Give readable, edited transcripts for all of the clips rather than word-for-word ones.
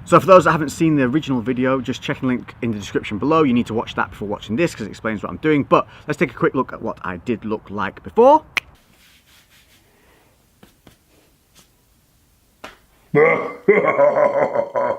So for those that haven't seen the original video, just check the link in the description below. You need to watch that before watching this because it explains what I'm doing. But let's take a quick look at what I did look like before.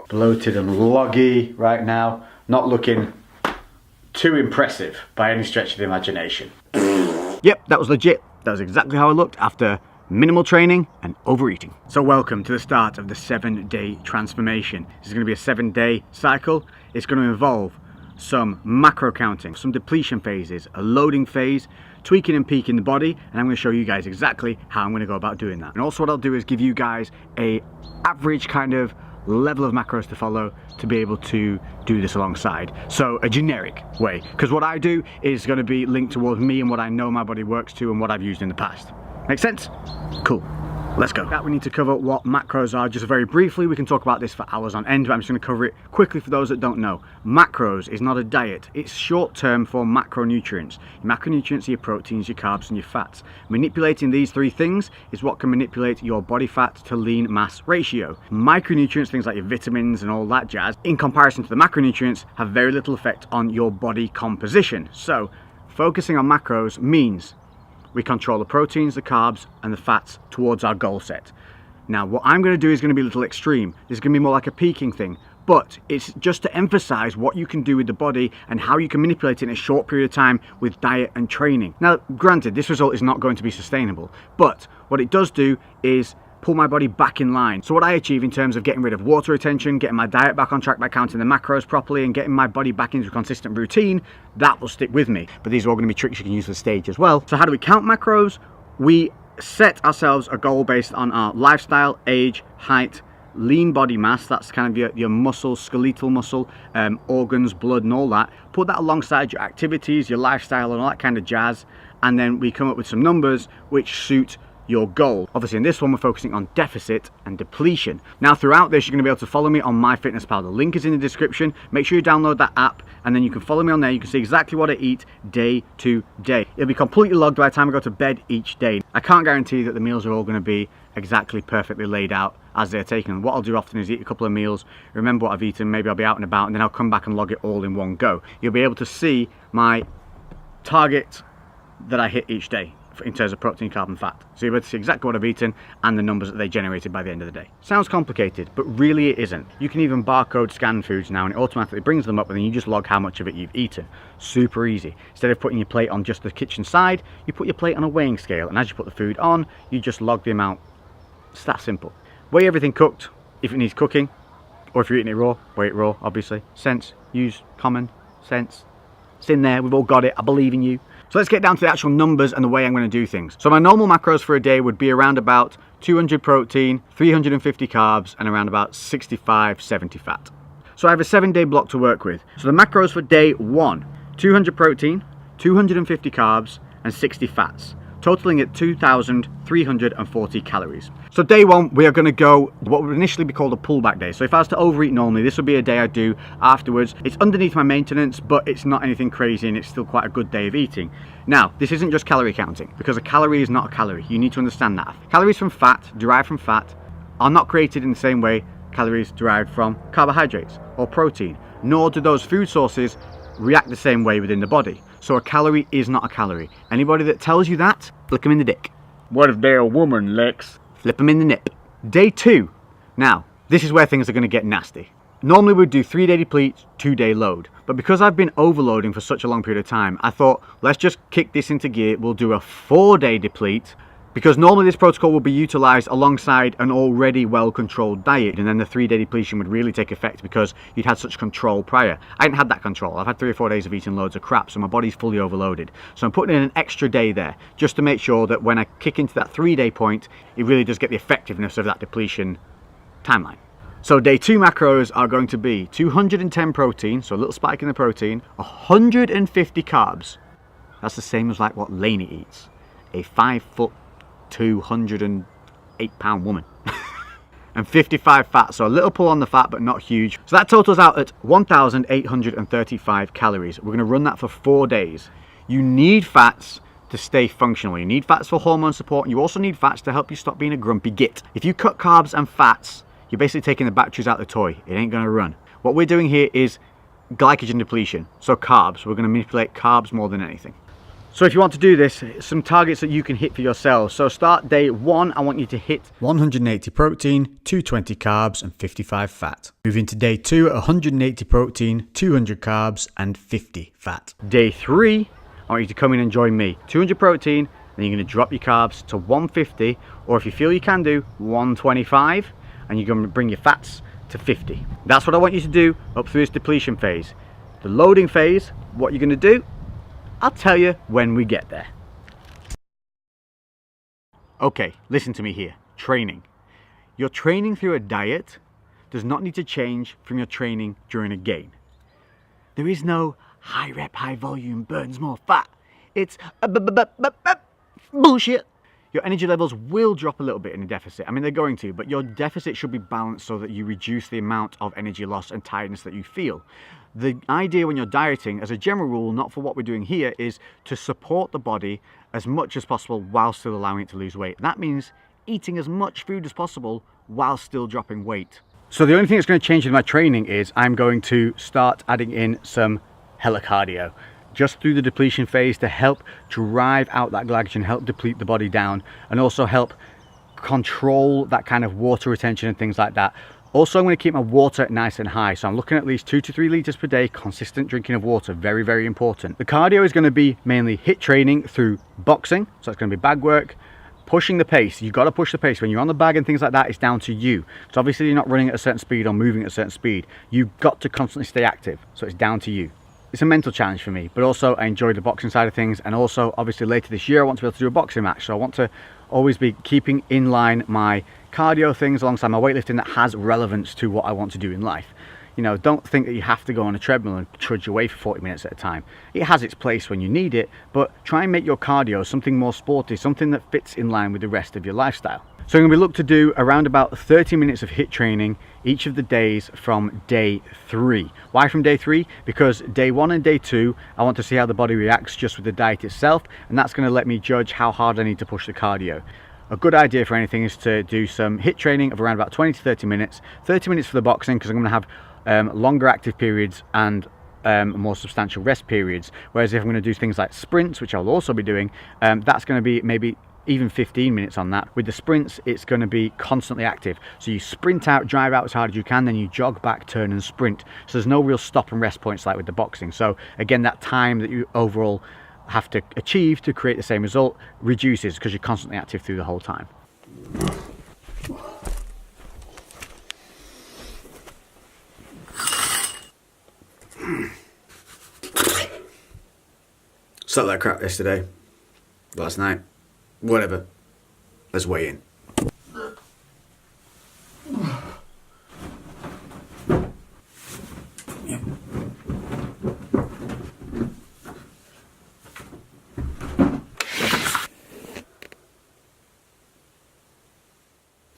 Bloated and loggy right now, not looking too impressive by any stretch of the imagination. Yep, that was legit. That was exactly how I looked after minimal training and overeating. So welcome to the start of the 7-day transformation. This is going to be a 7-day cycle. It's going to involve some macro counting, some depletion phases, a loading phase, tweaking and peaking the body, and I'm going to show you guys exactly how I'm going to go about doing that. And also what I'll do is give you guys a average kind of level of macros to follow to be able to do this alongside. So a generic way, because what I do is going to be linked towards me and what I know my body works to and what I've used in the past. Make sense? Cool. Let's go. We need to cover what macros are just very briefly. We can talk about this for hours on end, but I'm just going to cover it quickly for those that don't know. Macros is not a diet. It's short term for macronutrients. Your macronutrients are your proteins, your carbs, and your fats. Manipulating these three things is what can manipulate your body fat to lean mass ratio. Micronutrients, things like your vitamins and all that jazz, in comparison to the macronutrients, have very little effect on your body composition. So focusing on macros means we control the proteins, the carbs, and the fats towards our goal set. Now, what I'm going to do is going to be a little extreme. This is going to be more like a peaking thing, but it's just to emphasize what you can do with the body and how you can manipulate it in a short period of time with diet and training. Now, granted, this result is not going to be sustainable, but what it does do is pull my body back in line. So what I achieve in terms of getting rid of water retention, getting my diet back on track by counting the macros properly and getting my body back into a consistent routine, that will stick with me. But these are all going to be tricks you can use for the stage as well. So how do we count macros? We set ourselves a goal based on our lifestyle, age, height, lean body mass, that's kind of your muscle, skeletal muscle, organs, blood and all that. Put that alongside your activities, your lifestyle and all that kind of jazz, and then we come up with some numbers which suit your goal. Obviously in this one we're focusing on deficit and depletion. Now throughout this you're going to be able to follow me on MyFitnessPal. The link is in the description. Make sure you download that app and then you can follow me on there. You can see exactly what I eat day to day. It'll be completely logged by the time I go to bed each day. I can't guarantee that the meals are all going to be exactly perfectly laid out as they're taken. What I'll do often is eat a couple of meals, remember what I've eaten, maybe I'll be out and about, and then I'll come back and log it all in one go. You'll be able to see my target that I hit each day in terms of protein, carb and fat. So you're able to see exactly what I've eaten and the numbers that they generated by the end of the day. Sounds complicated, but really it isn't. You can even barcode scan foods now and it automatically brings them up and then you just log how much of it you've eaten. Super easy. Instead of putting your plate on just the kitchen side, you put your plate on a weighing scale and as you put the food on, you just log the amount. It's that simple. Weigh everything cooked if it needs cooking, or if you're eating it raw, weigh it raw, obviously. Sense, use common sense. It's in there, we've all got it, I believe in you. So let's get down to the actual numbers and the way I'm going to do things. So my normal macros for a day would be around about 200 protein, 350 carbs, and around about 65, 70 fat. So I have a 7-day block to work with. So the macros for day 1, 200 protein, 250 carbs, and 60 fats, totaling at 2,340 calories. So day 1, we are going to go what would initially be called a pullback day. So if I was to overeat normally, this would be a day I do afterwards. It's underneath my maintenance, but it's not anything crazy and it's still quite a good day of eating. Now, this isn't just calorie counting, because a calorie is not a calorie. You need to understand that. Calories from fat, derived from fat, are not created in the same way calories derived from carbohydrates or protein, nor do those food sources react the same way within the body. So a calorie is not a calorie. Anybody that tells you that, flick them in the dick. What if they're a woman, Lex? Flip them in the nip. Day 2. Now, this is where things are going to get nasty. Normally we'd do 3-day deplete, 2-day load. But because I've been overloading for such a long period of time, I thought, let's just kick this into gear. We'll do a 4-day deplete, because normally this protocol will be utilized alongside an already well-controlled diet, and then the 3-day depletion would really take effect because you'd had such control prior. I hadn't had that control. I've had 3 or 4 days of eating loads of crap, so my body's fully overloaded. So I'm putting in an extra day there, just to make sure that when I kick into that 3-day point, it really does get the effectiveness of that depletion timeline. So day 2 macros are going to be 210 protein, so a little spike in the protein, 150 carbs. That's the same as like what Lainey eats, a 5'2", 208-pound woman. And 55 fat, so a little pull on the fat but not huge. So that totals out at 1,835 calories. We're going to run that for 4 days. You need fats to stay functional. You need fats for hormone support, and you also need fats to help you stop being a grumpy git. If you cut carbs and fats, you're basically taking the batteries out of the toy. It ain't gonna run. What we're doing here is glycogen depletion, so carbs. We're gonna manipulate carbs more than anything. So if you want to do this, some targets that you can hit for yourselves. So start day 1, I want you to hit 180 protein, 220 carbs and 55 fat. Move into day 2 at 180 protein, 200 carbs and 50 fat. Day 3, I want you to come in and join me. 200 protein, then you're going to drop your carbs to 150, or if you feel you can do, 125, and you're going to bring your fats to 50. That's what I want you to do up through this depletion phase. The loading phase, what you're going to do, I'll tell you when we get there. Okay, listen to me here. Training. Your training through a diet does not need to change from your training during a gain. There is no high rep, high volume burns more fat. It's bullshit. Your energy levels will drop a little bit in a deficit. I mean, they're going to, but your deficit should be balanced so that you reduce the amount of energy loss and tiredness that you feel. The idea when you're dieting, as a general rule, not for what we're doing here, is to support the body as much as possible while still allowing it to lose weight. That means eating as much food as possible while still dropping weight. So the only thing that's going to change in my training is I'm going to start adding in some helicardio, just through the depletion phase to help drive out that glycogen, help deplete the body down, and also help control that kind of water retention and things like that. Also, I'm going to keep my water nice and high, so I'm looking at least 2 to 3 litres per day, consistent drinking of water, very, very important. The cardio is going to be mainly HIIT training through boxing, so it's going to be bag work, pushing the pace. You've got to push the pace. When you're on the bag and things like that, it's down to you. So obviously you're not running at a certain speed or moving at a certain speed. You've got to constantly stay active, so it's down to you. It's a mental challenge for me, but also I enjoy the boxing side of things, and also obviously later this year I want to be able to do a boxing match, so I want to always be keeping in line my cardio things alongside my weightlifting that has relevance to what I want to do in life. You know, don't think that you have to go on a treadmill and trudge away for 40 minutes at a time. It has its place when you need it, but try and make your cardio something more sporty, something that fits in line with the rest of your lifestyle. So I'm going to look to do around about 30 minutes of HIIT training each of the days from day 3. Why from day 3? Because day 1 and day 2, I want to see how the body reacts just with the diet itself, and that's going to let me judge how hard I need to push the cardio. A good idea for anything is to do some HIIT training of around about 20 to 30 minutes. 30 minutes for the boxing, because I'm going to have longer active periods and more substantial rest periods. Whereas if I'm going to do things like sprints, which I'll also be doing, that's going to be maybe even 15 minutes on that. With the sprints, it's going to be constantly active. So you sprint out, drive out as hard as you can, then you jog back, turn and sprint. So there's no real stop and rest points like with the boxing. So again, that time that you overall have to achieve to create the same result reduces because you're constantly active through the whole time. Slept like crap yesterday, last night, whatever, let's weigh in. Yep.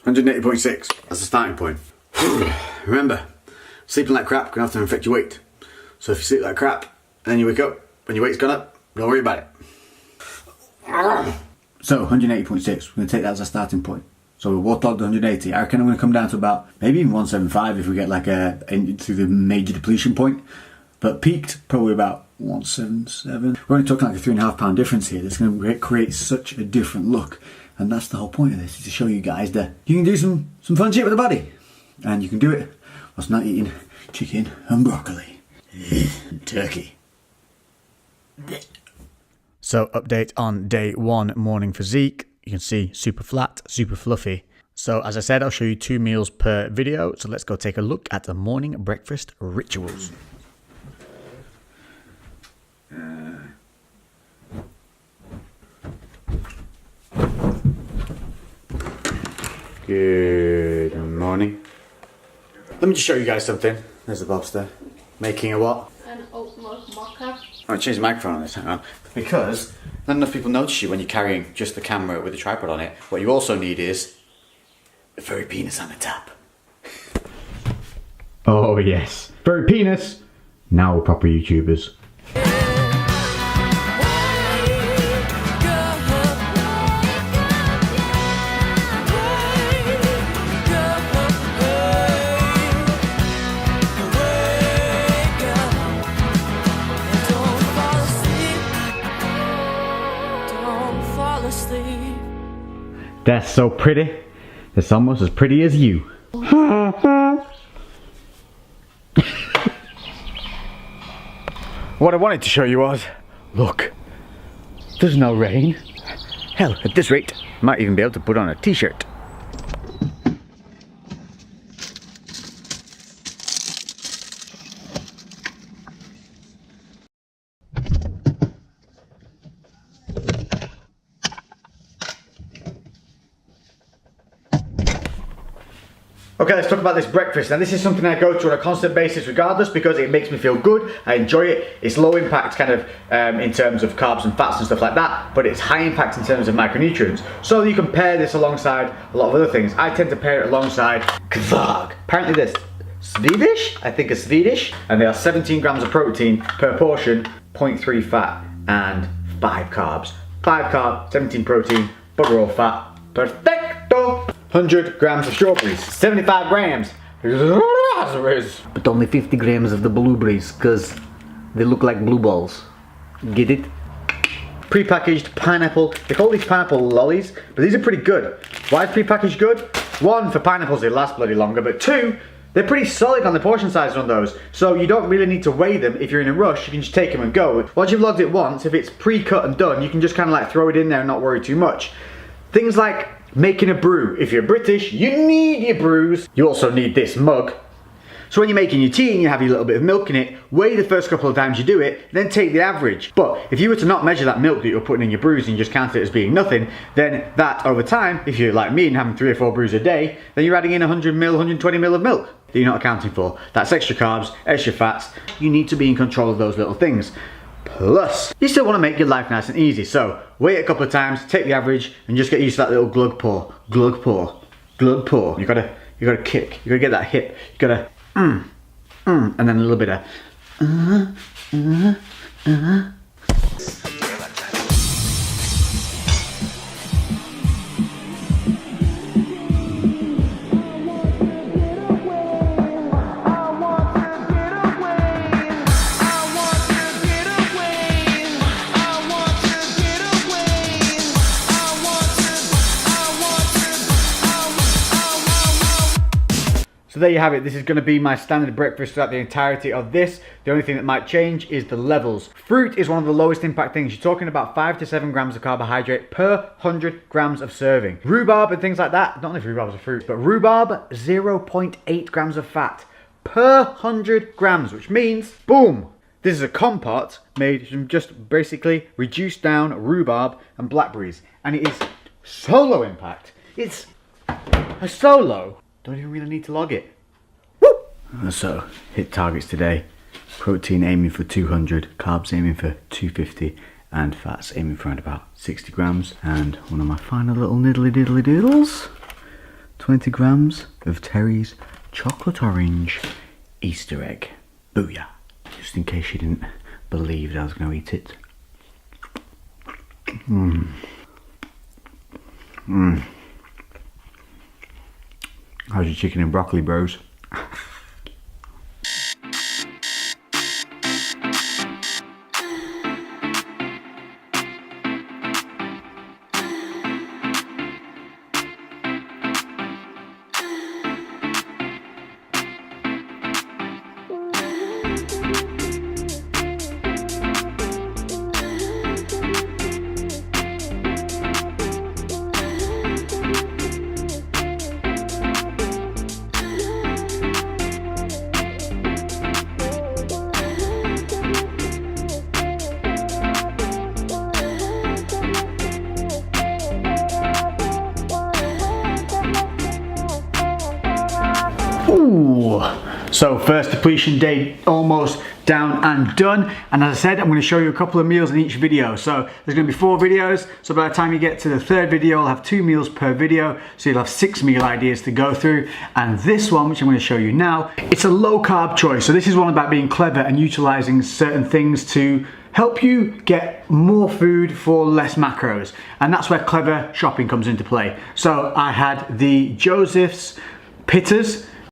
$180.6, that's the starting point. Remember, sleeping like crap can often affect your weight. So if you sleep like crap and then you wake up when your weight's gone up, don't worry about it. So 180.6, we're going to take that as a starting point. So we're waterlogged 180. I reckon I'm going to come down to about maybe even 175 if we get like to the major depletion point. But peaked probably about 177. We're only talking like a 3.5 pound difference here. That's going to create such a different look. And that's the whole point of this, is to show you guys that you can do some fun shit with the body. And you can do it whilst not eating chicken and broccoli. And turkey. So update on day 1 morning physique. You can see super flat, super fluffy. So as I said, I'll show you 2 meals per video. So let's go take a look at the morning breakfast rituals. Good morning. Let me just show you guys something. There's the Bobster. Making a what? An oat milk mocha. I'll change the microphone on this, hang on. Because not enough people notice you when you're carrying just the camera with the tripod on it. What you also need is a furry penis on the top. Oh yes, furry penis. Now we're proper YouTubers. They're so pretty. It's almost as pretty as you. What I wanted to show you was, look, there's no rain. Hell, at this rate, I might even be able to put on a t-shirt. Okay, let's talk about this breakfast. Now this is something I go to on a constant basis regardless because it makes me feel good, I enjoy it. It's low impact kind of in terms of carbs and fats and stuff like that, but it's high impact in terms of micronutrients. So you can pair this alongside a lot of other things. I tend to pair it alongside kvarg. Apparently there's Swedish, I think it's Swedish, and they are 17 grams of protein per portion, 0.3 fat and 5 carbs. 5 carb, 17 protein, bugger all fat, perfecto! 100 grams of strawberries, 75 grams raspberries, but only 50 grams of the blueberries because they look like blue balls. Get it? Pre-packaged pineapple. They call these pineapple lollies, but these are pretty good. Why is pre-packaged good? One, for pineapples they last bloody longer, but two, they're pretty solid on the portion size on those, so you don't really need to weigh them. If you're in a rush, you can just take them and go. Once you've logged it once, if it's pre-cut and done, you can just kind of like throw it in there and not worry too much. Things like making a brew. If you're British, you need your brews. You also need this mug. So when you're making your tea and you have your little bit of milk in it, weigh the first couple of times you do it, then take the average. But if you were to not measure that milk that you're putting in your brews and you just count it as being nothing, then that over time, if you're like me and having 3 or 4 brews a day, then you're adding in 100 ml, 120 ml of milk that you're not accounting for. That's extra carbs, extra fats. You need to be in control of those little things. Plus, you still want to make your life nice and easy, so weigh it a couple of times, take the average, and just get used to that little glug pour, glug pour, glug pour. You gotta kick, you gotta get that hip, you gotta and then a little bit of So there you have it. This is going to be my standard breakfast throughout the entirety of this. The only thing that might change is the levels. Fruit is one of the lowest impact things. You're talking about 5 to 7 grams of carbohydrate per 100 grams of serving. Rhubarb and things like that, not only rhubarb is a fruit, but rhubarb, 0.8 grams of fat per 100 grams, which means, boom, this is a compote made from just basically reduced down rhubarb and blackberries. And it is so low impact. It's so low. Don't even really need to log it. Woo! So, hit targets today. Protein aiming for 200, carbs aiming for 250, and fats aiming for around about 60 grams. And one of my final little niddly diddly doodles, 20 grams of Terry's chocolate orange Easter egg. Booyah. Just in case you didn't believe that I was going to eat it. How's your chicken and broccoli, bros? Ooh. So first depletion day almost down and done, and as I said, I'm going to show you a couple of meals in each video. So there's going to be 4 videos, so by the time you get to the 3rd video I'll have 2 meals per video, so you'll have 6 meal ideas to go through. And this one, which I'm going to show you now, it's a low carb choice. So this is one about being clever and utilizing certain things to help you get more food for less macros, and that's where clever shopping comes into play. So I had the Joseph's Pitters,